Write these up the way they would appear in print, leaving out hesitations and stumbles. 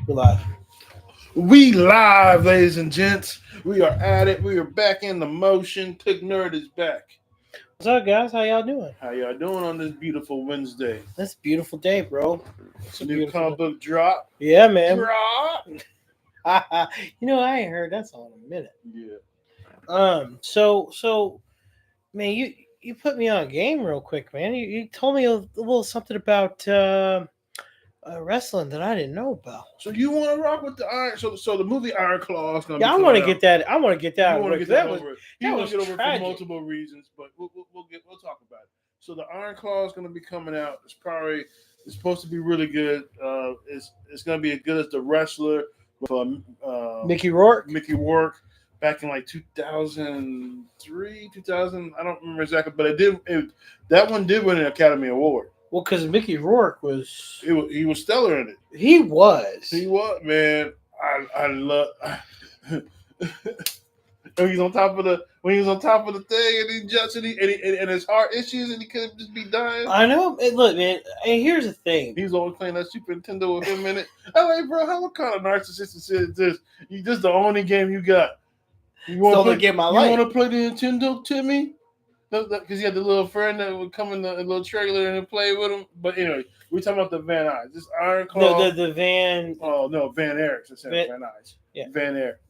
We're live. We live, ladies and gents. We are at it. We are back in the motion. Cliq Nerd is back. What's up, guys? How y'all doing? How y'all doing on this beautiful Wednesday? It's a beautiful day, bro. It's a New beautiful comic day. book drop. Yeah, man. Drop. I ain't heard that song in a minute. Yeah. So, man, you put me on game real quick, man. You told me a little something about wrestling that I didn't know about. So you want to rock with the Iron? So the movie Iron Claw is going to Yeah, be I coming want to out. get that. I want to get that. You want to get that over? You want was to get over it for tragic. multiple reasons, but we'll talk about it. So the Iron Claw is going to be coming out. It's supposed to be really good. It's going to be as good as the wrestler with Mickey Rourke. Mickey Rourke back in like 2003, 2000. I don't remember exactly, but that one did win an Academy Award. Well, because Mickey Rourke He was stellar in it. He was, Man. I love. When he was on top of the thing and he jumps and his heart issues and he couldn't just be dying. I know. Look, man. And here's the thing. He's always playing that Super Nintendo with him in it. I'm like, bro, what kind of narcissistic shit is this? This the only game you got. You want to play my life. You want to play the Nintendo, Timmy? Because he had the little friend that would come in the little trailer and play with him. But anyway, we're talking about the Van Nuys. This Iron Claw. The Van. Oh no, Van Eriks. I said Van Nuys. Yeah.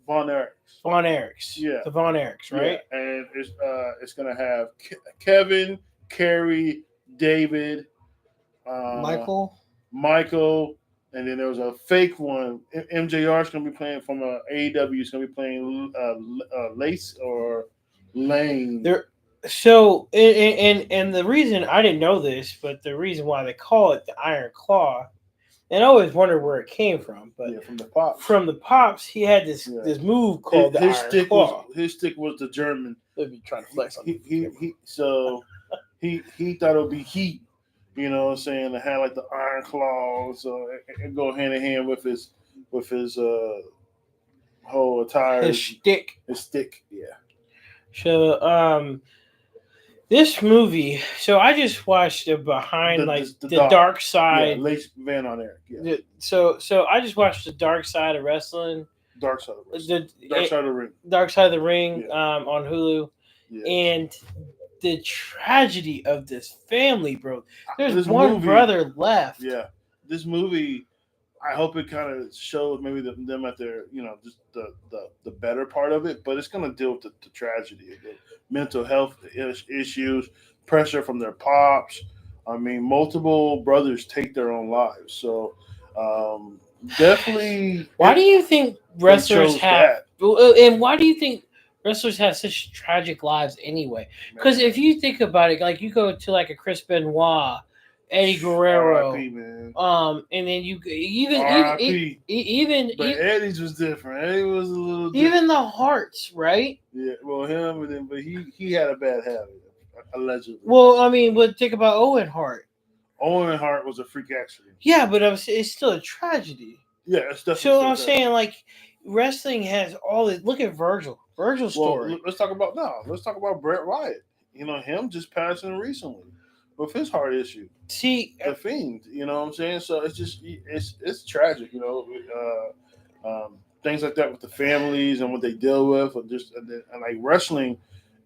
Von Eriks. Von Eriks. Yeah. The Von Eriks, right? Yeah. And it's gonna have Kevin, Kerry, David, Michael, and then there was a fake one. MJR is gonna be playing from AEW. Is gonna be playing Lace or Lane. So and the reason I didn't know this, but the reason why they call it the Iron Claw, and I always wondered where it came from. But yeah, from the Pops. From the Pops, he had this move called the Iron Claw. His stick was the German. They'd be trying to flex on he thought it would be heat. You know what I'm saying? It had like the Iron Claw, so it go hand in hand with his whole attire. His stick. Yeah. So this movie. So I just watched it behind the dark side. Yeah, Lace Van on Eric. Yeah. So I just watched the dark side of wrestling. Dark side of wrestling. Dark side of the ring. Yeah. On Hulu. Yeah. And the tragedy of this family, bro. There's one brother left. Yeah. This movie, I hope it kind of shows maybe them at their, just the better part of it, but it's going to deal with the tragedy of the mental health issues, pressure from their pops. I mean, multiple brothers take their own lives. So, definitely. Why do you think wrestlers have, and why do you think wrestlers have such tragic lives anyway? Because if you think about it, like you go to like a Chris Benoit, Eddie Guerrero, and then you even but Eddie's was different. Eddie was a little different. Even the Harts, right? Yeah, well, him, but he had a bad habit, allegedly. Well, I mean, but think about Owen Hart. Owen Hart was a freak accident. Yeah, but it's still a tragedy. Yeah, it's definitely. So I'm saying, like, wrestling has all this. Look at Virgil's story. Well, let's talk about Bret Wyatt. Him just passing recently with his heart issue. See, the Fiend. You know what I'm saying? So it's just it's tragic. Things like that with the families and what they deal with, and like wrestling.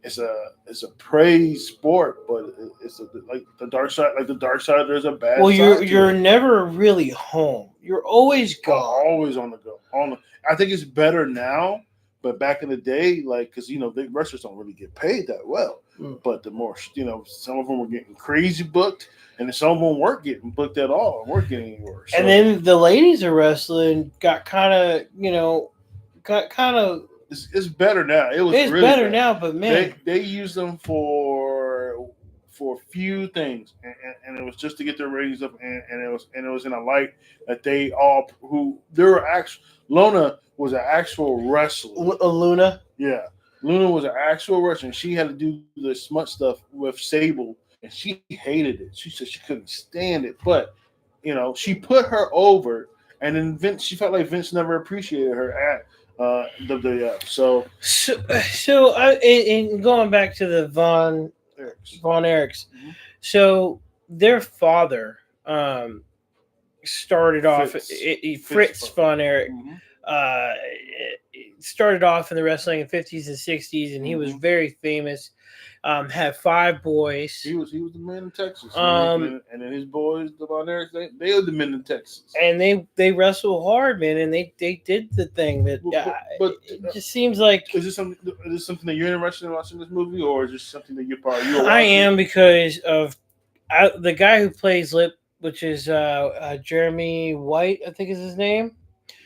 It's a praise sport, but it's like the dark side. Like the dark side, there's a bad. Well, you're never really home. You're always gone. Always on the go. I think it's better now, but back in the day, like because the wrestlers don't really get paid that well. But the more some of them were getting crazy booked, and some of them weren't getting booked at all, weren't getting any work. And then the ladies of wrestling got kind of It's better now. It's really better bad. now, but man, they use them for a few things, and it was just to get their ratings up, and it was in a light that they were actual. Lona was an actual wrestler. Luna, yeah, Luna was an actual wrestler. And she had to do the smut stuff with Sable, and she hated it. She said she couldn't stand it, but she put her over, and then Vince. She felt like Vince never appreciated her at. WWF. So and going back to the Von Eriks. Mm-hmm. So their father, started off. Fritz Von Erich. Mm-hmm. It started off in the wrestling in 50s and 60s, and he was very famous. Had 5 boys. He was the man in Texas. And then his boys, the Von Erichs, they were the men in Texas. And they wrestle hard, man, and they did the thing that. But it just seems like. Is this something that you're interested in watching this movie, or is this something that you're I am, because of the guy who plays Lip, which is Jeremy White, I think is his name.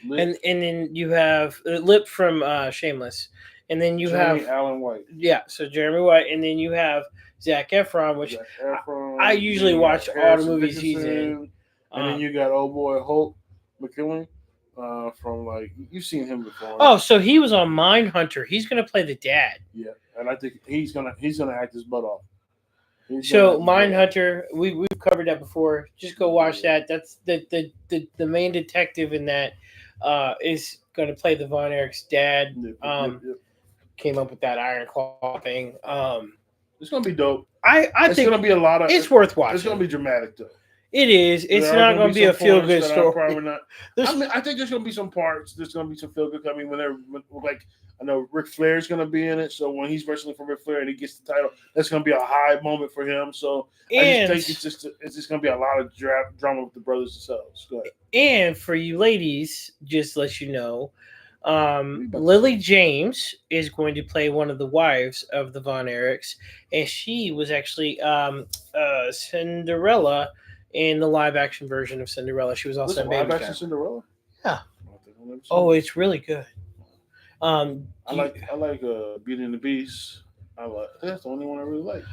Lip. And then you have Lip from Shameless. And then you have Alan White. Yeah, so Jeremy White, and then you have Zac Efron, which I usually watch all the movies he's in. And then you got old boy Holt McKinley from you've seen him before. Oh, so he was on Mindhunter. He's gonna play the dad. Yeah, and I think he's gonna act his butt off. So Mindhunter, we've covered that before. Just go watch that. That's the main detective in that is gonna play the Von Erich's dad. Yep. Came up with that Iron Claw thing. It's gonna be dope. I think it's gonna be a lot of. It's worth watching. It's gonna be dramatic though. It is. It's not gonna be a feel good story. Probably not. I think there's gonna be some parts. There's gonna be some feel good coming I know Ric Flair's gonna be in it. So when he's wrestling for Ric Flair and he gets the title, that's gonna be a high moment for him. So I just think it's just gonna be a lot of drama with the brothers themselves. Go ahead. And for you ladies, just to let you know. Lily James is going to play one of the wives of the Von Erichs, and she was actually Cinderella in the live action version of Cinderella. She was also in Baby live action Cinderella. Yeah. Oh, it's really good. I like Beauty and the Beast. That's the only one I really like.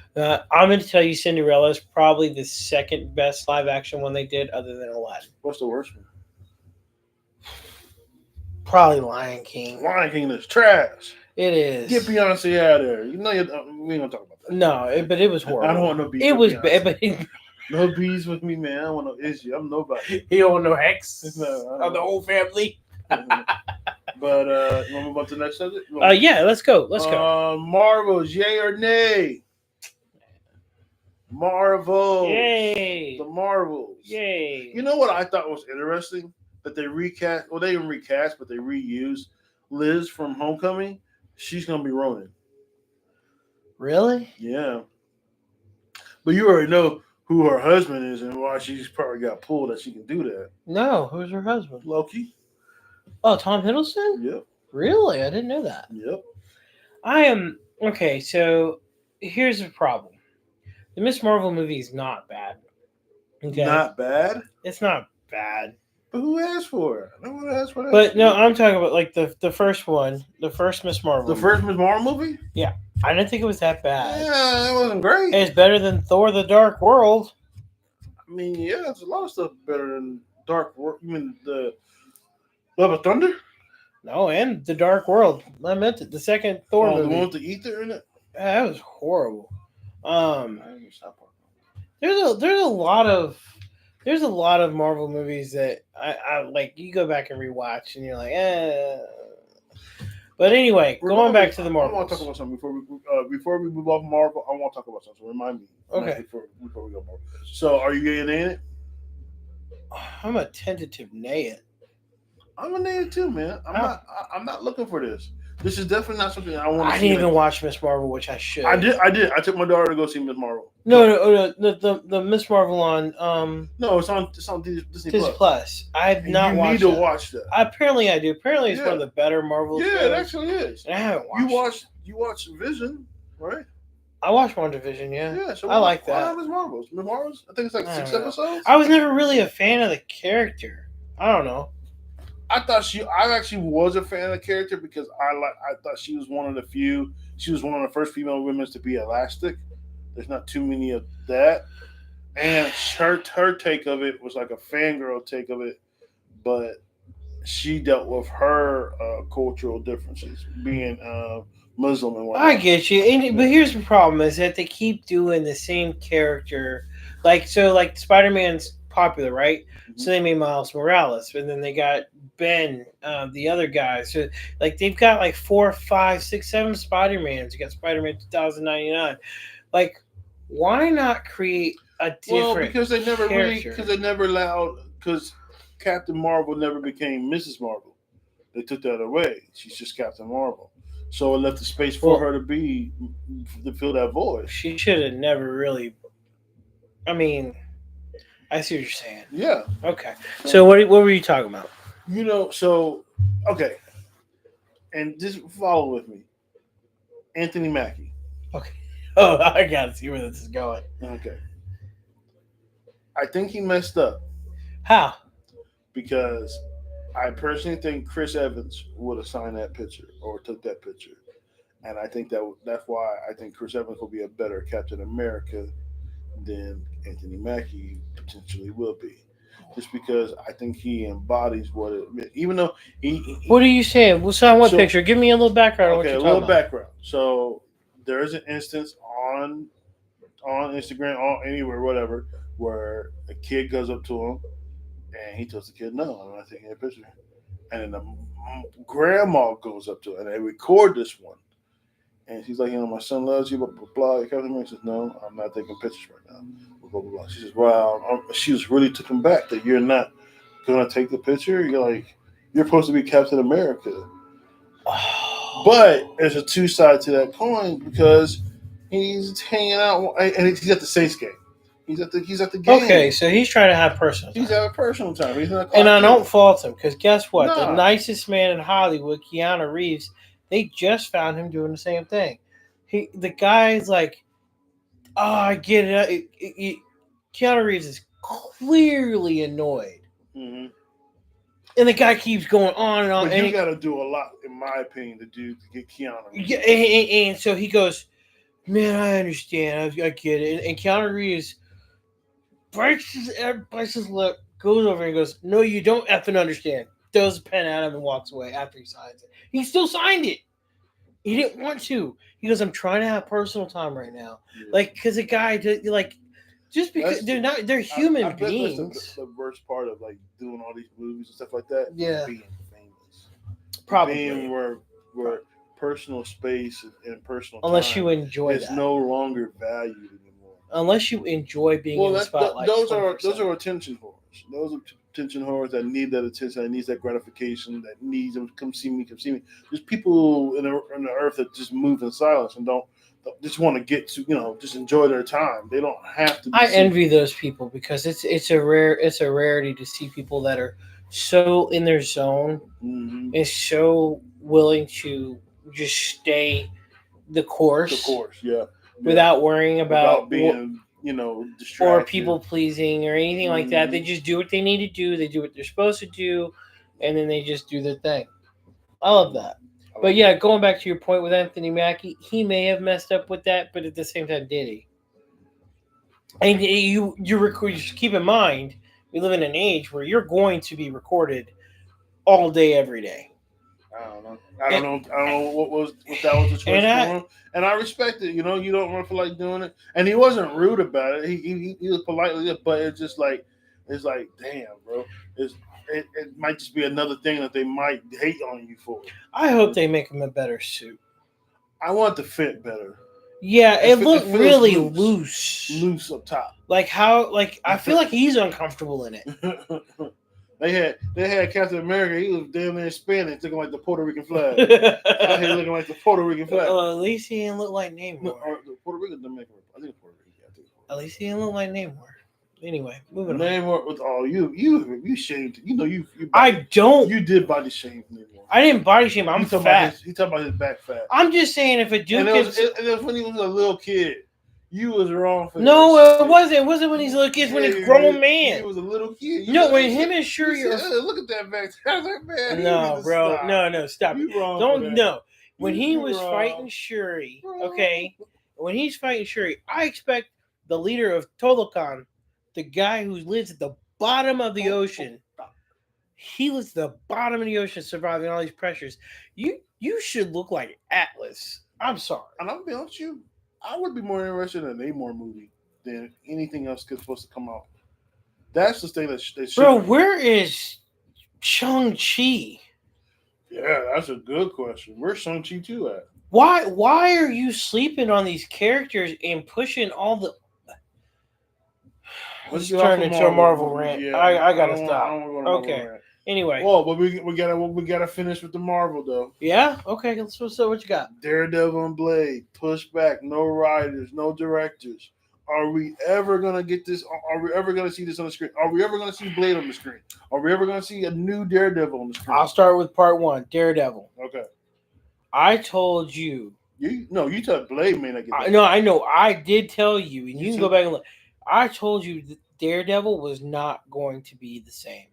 I'm going to tell you, Cinderella is probably the second best live action one they did, other than Aladdin. What's the worst one? Probably Lion King. Lion King is trash. It is. Get Beyonce out of there. You know, we ain't gonna talk about that. No, but it was horrible. I don't want no beef. It was bad, but no bees with me, man. I don't want no issue. I'm nobody. He don't want no hex of the whole family. But you want to move on to the next subject? Yeah, let's go. Let's go. Marvels, yay or nay? Marvel. Yay. The Marvels. Yay. You know what I thought was interesting? That they recast, well, they didn't recast, but they reused Liz from Homecoming. She's going to be Ronin. Really? Yeah. But you already know who her husband is and why she's probably got pulled that she can do that. No, who's her husband? Loki. Oh, Tom Hiddleston? Yep. Really? I didn't know that. Yep. Okay, so here's the problem. The Miss Marvel movie is not bad. Okay? Not bad? It's not bad. But who asked for it? No one asked for that. But no, I'm talking about the first one, the first Miss Marvel. The first Miss Marvel movie? Yeah, I didn't think it was that bad. Yeah, it wasn't great. It's better than Thor: The Dark World. I mean, yeah, there's a lot of stuff better than Dark World. You mean the Love of Thunder? No, and The Dark World. I meant it. The second Thor movie. The one with the ether in it. That was horrible. There's a lot of Marvel movies that I like. You go back and rewatch, and you're like, eh. But anyway, going back to the Marvel. I want to talk about something before we move off Marvel. I want to talk about something. So remind me. Okay. Before we go Marvel. So, are you getting in it? I'm a tentative nay it. I'm a nay it too, man. I'm not looking for this. This is definitely not something I want to see. I didn't even watch Miss Marvel, which I should. I did. I took my daughter to go see Miss Marvel. No. The Miss Marvel on No, it's on Disney Plus. I have not watched. You need to watch that. Apparently, I do. Apparently, it's one of the better Marvel. Yeah, it actually is. And I haven't watched. You watched Vision, right? I watched WandaVision. Yeah. Yeah. So I like that. Miss Marvels. Miss Marvels. I think it's like 6 episodes. I was never really a fan of the character. I don't know. I actually was a fan of the character because I thought she was one of the few. She was one of the first female women to be elastic. There's not too many of that, and her take of it was like a fangirl take of it, but she dealt with her cultural differences, being Muslim and whatnot. I get you, but here's the problem: is that they keep doing the same character, like Spider-Man's popular, right? Mm-hmm. So they made Miles Morales, and then they got Ben, the other guy. So like they've got like 4, 5, 6, 7 Spider-Mans. You got Spider-Man 2099. Like, why not create a different? Well, because they never allowed because Captain Marvel never became Mrs. Marvel. They took that away. She's just Captain Marvel. So it left the space for her to fill that void. She should have never really. I mean, I see what you're saying. Yeah. Okay. So what were you talking about? Okay, and just follow with me. Anthony Mackie. Okay. Oh, I gotta see where this is going. Okay. I think he messed up. How? Because I personally think Chris Evans would have signed that picture or took that picture, and I think that's why I think Chris Evans will be a better Captain America than Anthony Mackie potentially will be. Just because I think he embodies what it, even though What are you saying? Well, so what picture? Give me a little background. Okay, a little background. So there is an instance on Instagram, on anywhere, whatever, where a kid goes up to him and he tells the kid, "No, I'm not taking a picture." And then the grandma goes up to her and they record this one. And she's like, my son loves you, blah, blah, blah. Captain America says, "No, I'm not taking pictures right now." Blah, blah, blah. She says, "Wow." She was really taken back that you're not going to take the picture. You're like, you're supposed to be Captain America. But there's a two side to that coin because he's hanging out and he's at the Saints game. He's at the game. Okay, so he's trying to have personal time. He's having personal time. He's not. And I don't fault him because guess what? Nah. The nicest man in Hollywood, Keanu Reeves, they just found him doing the same thing. The guy's like, "Oh, I get it." Keanu Reeves is clearly annoyed. Mm-hmm. And the guy keeps going on and on. But you got to do a lot, in my opinion, to get Keanu Reeves. Yeah, and so he goes, "Man, I understand. I get it." And Keanu Reeves bites his lip, goes over and goes, "No, you don't effing understand." Throws a pen at him and walks away after he signs it. He still signed it. He didn't want to. He goes, "I'm trying to have personal time right now." Yeah. Like, because a guy, like, just because they're human beings. That's the worst part of like doing all these movies and stuff like that. Yeah, being famous, probably being where personal space and personal unless time you enjoy is no longer valued anymore. Unless you enjoy being in the spotlight. Those are attention whores. Those are attention whores that need that attention, that needs that gratification, that needs them to come see me. There's people in the earth that just move in silence and don't just want to get to just enjoy their time. They don't have to. I envy those people because it's a rarity to see people that are so in their zone and so willing to just stay the course. The course, yeah. Without worrying about being distracted or people pleasing or anything like that. They just do what they need to do. They do what they're supposed to do, and then they just do their thing. I love that. But yeah, going back to your point with Anthony Mackie, he may have messed up with that, but at the same time, did he? And you keep in mind, we live in an age where you're going to be recorded all day, every day. I don't know what that was the choice for him, and I respect it. You don't want to feel like doing it, and he wasn't rude about it. He was politely, but it's just like damn, bro. It might just be another thing that they might hate on you for. I hope they make him a better suit. I want the fit better. Yeah, it looked really loose up top. Like how? Like I feel like he's uncomfortable in it. They had Captain America. He was damn near Spanish, looking like the Puerto Rican flag. Out here looking like the Puerto Rican flag. At least he didn't look like Namor. Puerto Rican doesn't make it. I think Puerto Rican. At least he didn't look like Namor. Anyway, moving on. Namor with you shamed. You. I don't. You did body shame Namor. I didn't body shame. I'm fat. He talking about his back fat. I'm just saying if a dude it was when he was a little kid. You was wrong for no, it wasn't. It wasn't when he's a little kid. It's when he's a grown man. He was a little kid. When him and Shuri. Look at that back. Man, no, bro. Stop. No, stop. You wrong. Don't no. When he was fighting Shuri, okay. When he's fighting Shuri, I expect the leader of Tolokan, the guy who lives at the bottom of the ocean. He lives at the bottom of the ocean, surviving all these pressures. You should look like Atlas. I'm sorry. And I'm be honest with you. I would be more interested in a Namor movie than anything else that's supposed to come out. That's the thing that should. Bro, where is Shang-Chi? Yeah, that's a good question. Where's Shang-Chi 2 at? Why are you sleeping on these characters and pushing all the... Let's turn into a Marvel rant. Yeah, I gotta stop. I don't want to go to Marvel rant. Anyway. Well, but we gotta finish with the Marvel though. Yeah. Okay. So what you got? Daredevil and Blade pushed back. No writers, no directors. Are we ever gonna get this? Are we ever gonna see this on the screen? Are we ever gonna see Blade on the screen? Are we ever gonna see a new Daredevil on the screen? I'll start with part 1, Daredevil. Okay. I told you. You told Blade may not get that. No, I know. I did tell you, and you can go back and look. I told you that Daredevil was not going to be the same.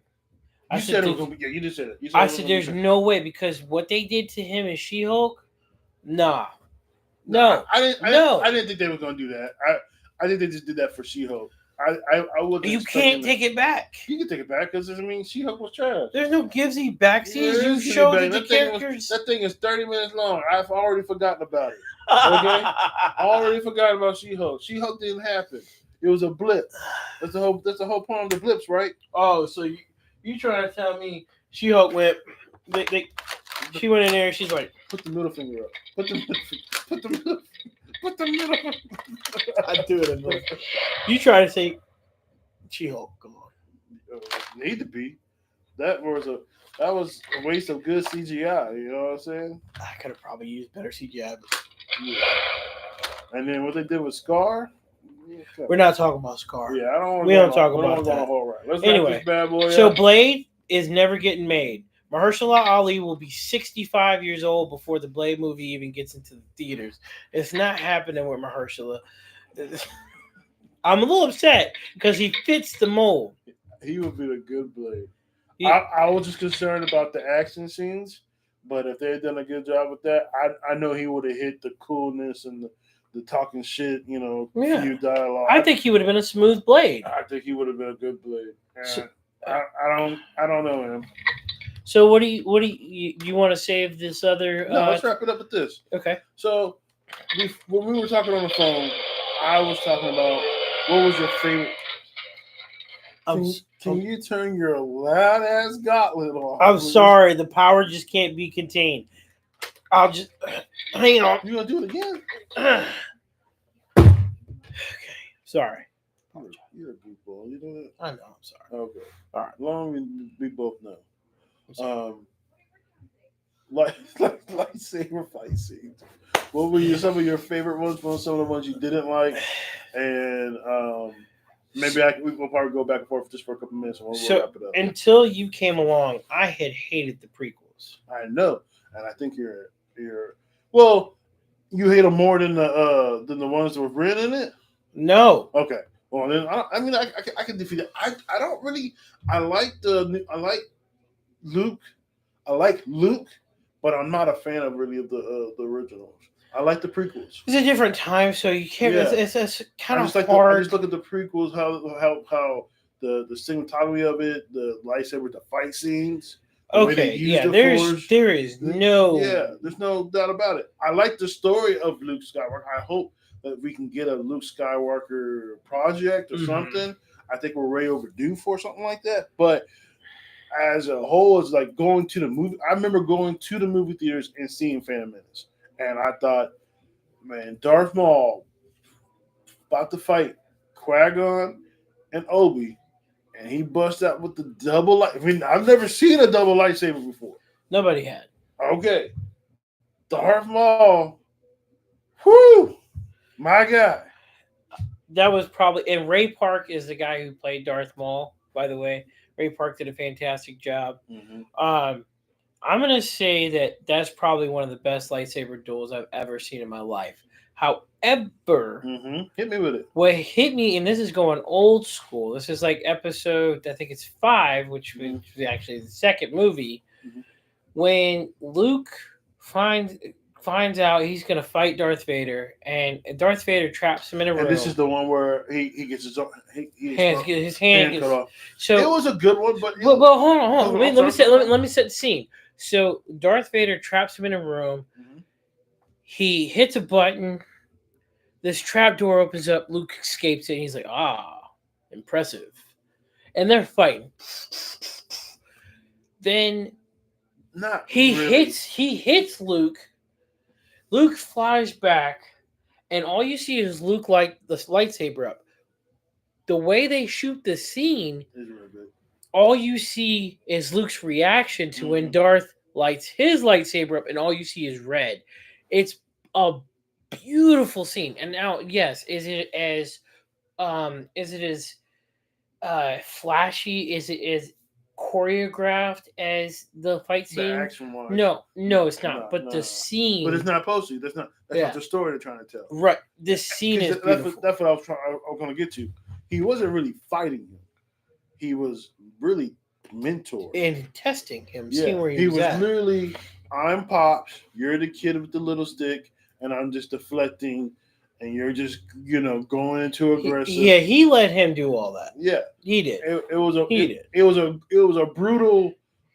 You said it was going to be. Yeah, you just said it. I said there's no way because what they did to him in She-Hulk, nah. No. I didn't think they were going to do that. I think they just did that for She-Hulk. I would. You can't take it back. You can take it back because She-Hulk was trash. There's no givesy backsies. You showed that the characters. That thing is 30 minutes long. I've already forgotten about it. Okay, I already forgot about She-Hulk. She-Hulk didn't happen. It was a blip. That's the whole point of the blips, right? Oh, so you trying to tell me She-Hulk went? She went in there. And she's like, put the middle finger up. Put the middle. I do it enough. You try to say She-Hulk? Come on. Need to be. That was a waste of good CGI. You know what I'm saying? I could have probably used better CGI. But... Yeah. And then what they did with Scar. We're not talking about Scar. Yeah, I don't. We don't talk about that. Let's anyway, this bad boy so Blade is never getting made. Mahershala Ali will be 65 years old before the Blade movie even gets into the theaters. It's not happening with Mahershala. I'm a little upset because he fits the mold. He would be a good Blade. I was just concerned about the action scenes, but if they had done a good job with that, I know he would have hit the coolness and the talking shit, few dialogue. I think he would have been a smooth Blade. I think he would have been a good Blade. I don't know him. So what do you want to save this other? No, let's wrap it up with this. Okay. So when we were talking on the phone, I was talking about what was your favorite. Can you turn your loud ass gauntlet off? I'm sorry, the power just can't be contained. I'll just hang on. You gonna do it again? Okay, sorry. You're a goofball. You know that? I know. I'm sorry. Okay. All right. Long as we both know. Lightsaber fight scenes. What were some of your favorite ones? Some of the ones you didn't like, and maybe we'll probably go back and forth just for a couple minutes and we'll wrap it up. Until you came along, I had hated the prequels. I know, and I think you're well. You hate them more than the ones that were written in it. No. Okay. Well, then I can defeat it. I don't really. I like Luke. I like Luke, but I'm not a fan of really of the originals. I like the prequels. It's a different time, so you can't. Yeah. It's kind of hard. I just look at the prequels, how the cinematography of it, the lightsaber, the fight scenes. Okay, yeah, there is no. Yeah, there's no doubt about it. I like the story of Luke Skywalker. I hope that we can get a Luke Skywalker project or something. I think we're way overdue for something like that. But as a whole, it's like going to the movie. I remember going to the movie theaters and seeing Phantom Menace. And I thought, man, Darth Maul about to fight Qui-Gon and Obi. And he bust out with the double light. I mean, I've never seen a double lightsaber before. Nobody had. Okay. Darth Maul. Whoo! My guy. That was probably... And Ray Park is the guy who played Darth Maul, by the way. Ray Park did a fantastic job. Mm-hmm. I'm going to say that's probably one of the best lightsaber duels I've ever seen in my life. However, hit me with it. What hit me, and this is going old school. This is like episode, I think it's 5, which was actually the second movie. Mm-hmm. When Luke finds out he's going to fight Darth Vader, and Darth Vader traps him in a room. And this is the one where he gets his hand cut off. So it was a good one, but hold on. Let me set the scene. So Darth Vader traps him in a room. Mm-hmm. He hits a button. This trap door opens up. Luke escapes it. And he's like, impressive. And they're fighting. Then he hits Luke. Luke flies back, and all you see is Luke light the lightsaber up. the way they shoot the scene, It's really good. all you see is Luke's reaction to when Darth lights his lightsaber up, and all you see is red. It's a beautiful scene. And now, yes, is it as flashy? Is it as choreographed as the fight The scene? action wise. No, it's not. But the scene. But it's not supposed to. That's not the story they're trying to tell. Right. This scene is beautiful. That's what I was going to get to. He wasn't really fighting him. He was really mentoring and testing him, yeah, seeing where he was at. Literally, I'm Pops, you're the kid with the little stick, and I'm just deflecting, and you're just going into aggressive. He let him do all that. Yeah, he did. It was a brutal.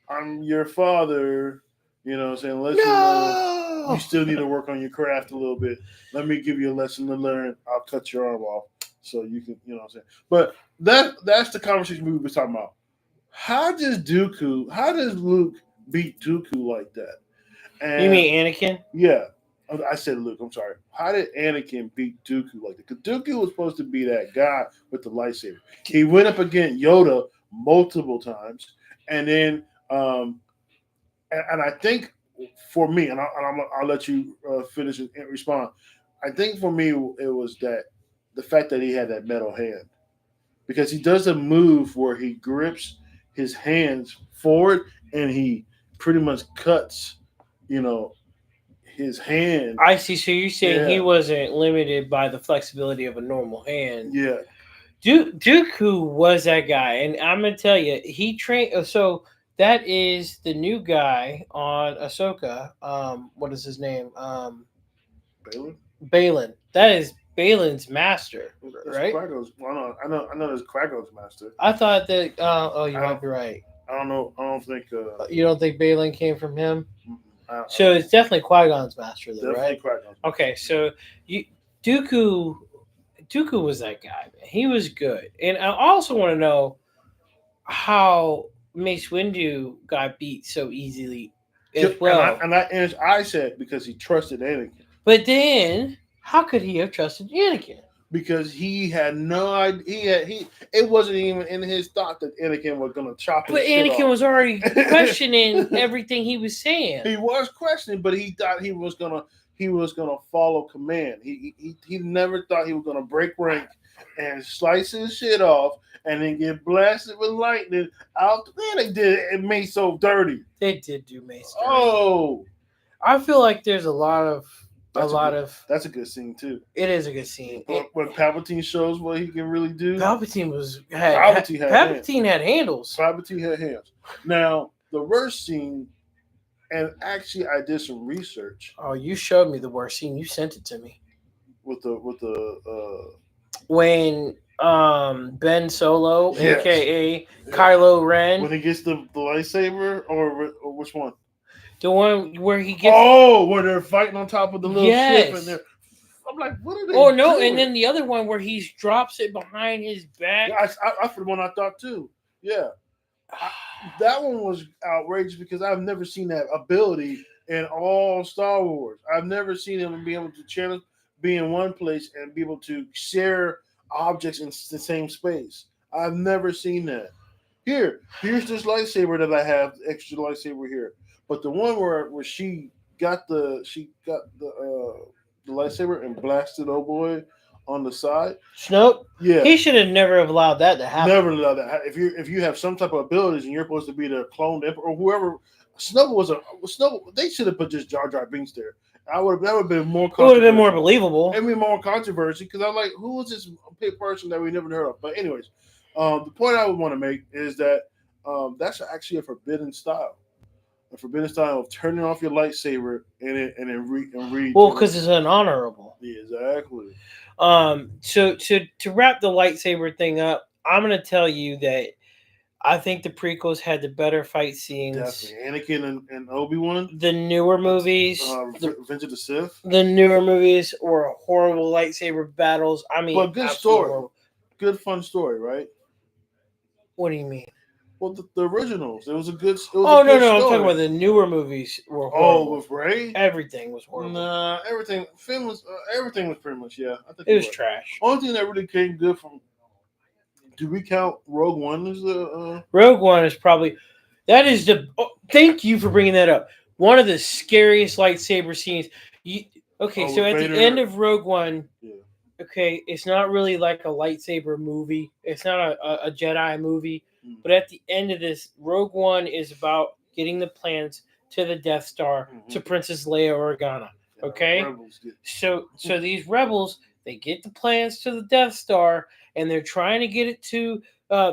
I'm your father. You know what I'm saying? Listen, you still need to work on your craft a little bit. Let me give you a lesson to learn. I'll cut your arm off so you can, you know what I'm saying? But that's the conversation we were talking about. How does Luke beat Dooku like that? And you mean Anakin? Yeah. I said Luke, I'm sorry. How did Anakin beat Dooku like that? Because Dooku was supposed to be that guy with the lightsaber. He went up against Yoda multiple times. And then, and I think for me, and I'll let you finish and respond. I think for me, it was that the fact that he had that metal hand. Because he does a move where he grips his hands forward and he pretty much cuts, his hand. I see. So you're saying he wasn't limited by the flexibility of a normal hand. Yeah. Dooku was that guy. And I'm going to tell you, he trained. So that is the new guy on Ahsoka. What is his name? Balin. That is Balin's master, right? I know there's Qui-Gon's master. I thought that. You might be right. I don't know. I don't think. You don't think Balin came from him? So it's definitely Qui-Gon's master, though, right? Qui-Gon's okay, so Dooku was that guy. Man. He was good, and I also want to know how Mace Windu got beat so easily as well. And I said because he trusted Anakin. But then, how could he have trusted Anakin? Because he had no idea. It wasn't even in his thought that Anakin was going to chop his shit off. But Anakin was already questioning everything he was saying. He was questioning, but he thought he was gonna follow command. He never thought he was gonna break rank and slice his shit off and then get blasted with lightning out. Man, they did it. Made so dirty. They did do Mace dirty. Oh, I feel like there's a lot of. That's a good scene too. It is a good scene. When Palpatine shows what he can really do. Palpatine had handles. Palpatine had hands. Now the worst scene, and actually I did some research. Oh, you showed me the worst scene. You sent it to me. With the when Ben Solo, aka Kylo Ren, when he gets the lightsaber, or which one? The one where he gets. Oh, where they're fighting on top of the little ship, and I'm like, what are they? Oh no! Doing? And then the other one where he drops it behind his back. Yeah, that's the one I thought too. Yeah, that one was outrageous because I've never seen that ability in all Star Wars. I've never seen him be able to be in one place and be able to share objects in the same space. I've never seen that. Here's this lightsaber that I have, extra lightsaber here. But the one where she got the lightsaber and blasted old boy on the side. Snoke? Yeah. He should have never allowed that to happen. Never allowed that. If you have some type of abilities and you're supposed to be the cloned emperor or whoever, Snoke. They should have put just Jar Jar Binks there. That would have been more. It would have been more believable. It'd be more controversy because I'm like, who is this person that we never heard of? But anyways, the point I would want to make is that that's actually a forbidden style. A forbidden style of turning off your lightsaber and read. Well, because it's unhonorable. Yeah, exactly. So to wrap the lightsaber thing up, I'm gonna tell you that I think the prequels had the better fight scenes. Definitely, Anakin and Obi-Wan. The newer movies, Revenge of the Sith. The newer movies were horrible lightsaber battles. I mean, but good story, horrible. Good fun story, right? What do you mean? Well, the originals. It was a good. No! I'm talking about the newer movies were horrible. Oh, with Rey, everything was horrible. Nah, everything was pretty much. Yeah, I think it was trash. Only thing that really came good from Do we count Rogue One as the? Rogue One is probably that is the. Oh, thank you for bringing that up. One of the scariest lightsaber scenes. Okay, so at the end of Rogue One, okay, it's not really like a lightsaber movie. It's not a Jedi movie. But at the end of this, Rogue One is about getting the plans to the Death Star to Princess Leia Organa. Okay, so these rebels, they get the plans to the Death Star, and they're trying to get it to.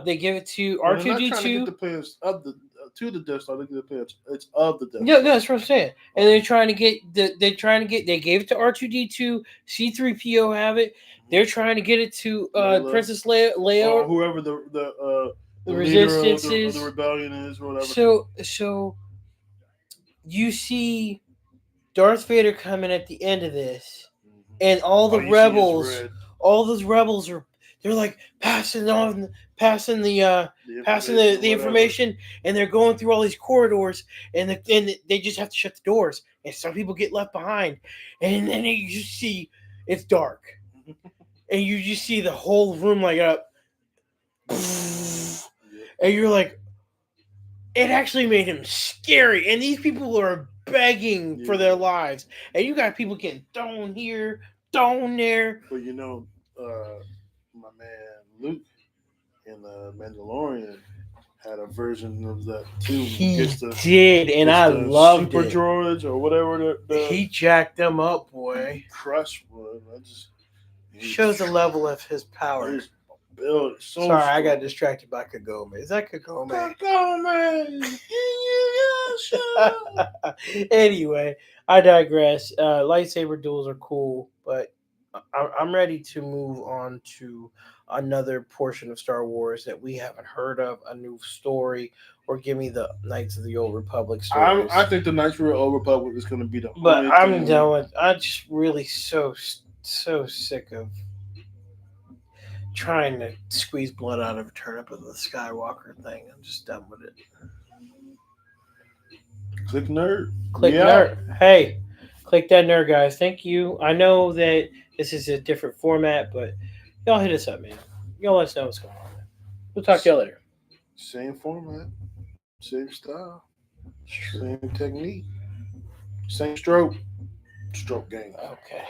They give it to R2D2. They're not trying to get the plans of the to the Death Star. They get the plans. It's of the Death Star. No, that's what I'm saying. And they're trying to get They gave it to R2D2. C3PO have it. They're trying to get it to Princess Leia, or whoever the resistance leader is, of the rebellion is, or whatever. So you see Darth Vader coming at the end of this, and all those rebels they're like passing the information, and they're going through all these corridors, and they just have to shut the doors, and some people get left behind, and then you just see it's dark, and you just see the whole room light up, and you're like, it actually made him scary, and these people are begging for their lives, and you got people getting thrown here, thrown there. But my man Luke in the Mandalorian had a version of that too. He did, and I loved super droids or whatever. He jacked them up, boy. Crushed one. Shows the level of his power. His build is so Sorry, strong. I got distracted by Kagome. Is that Kagome? Anyway, I digress. Lightsaber duels are cool, but I'm ready to move on to another portion of Star Wars that we haven't heard of, a new story, or give me the Knights of the Old Republic stories. I think the Knights of the Old Republic is going to be the. But I'm done with. I'm just really so sick of trying to squeeze blood out of a turnip with the Skywalker thing. I'm just done with it. Cliq nerd. Nerd. Hey, click that nerd, guys. Thank you. I know that this is a different format, but y'all hit us up, man. Y'all let us know what's going on. We'll talk to y'all later. Same format, same style, same technique, same stroke game. Okay.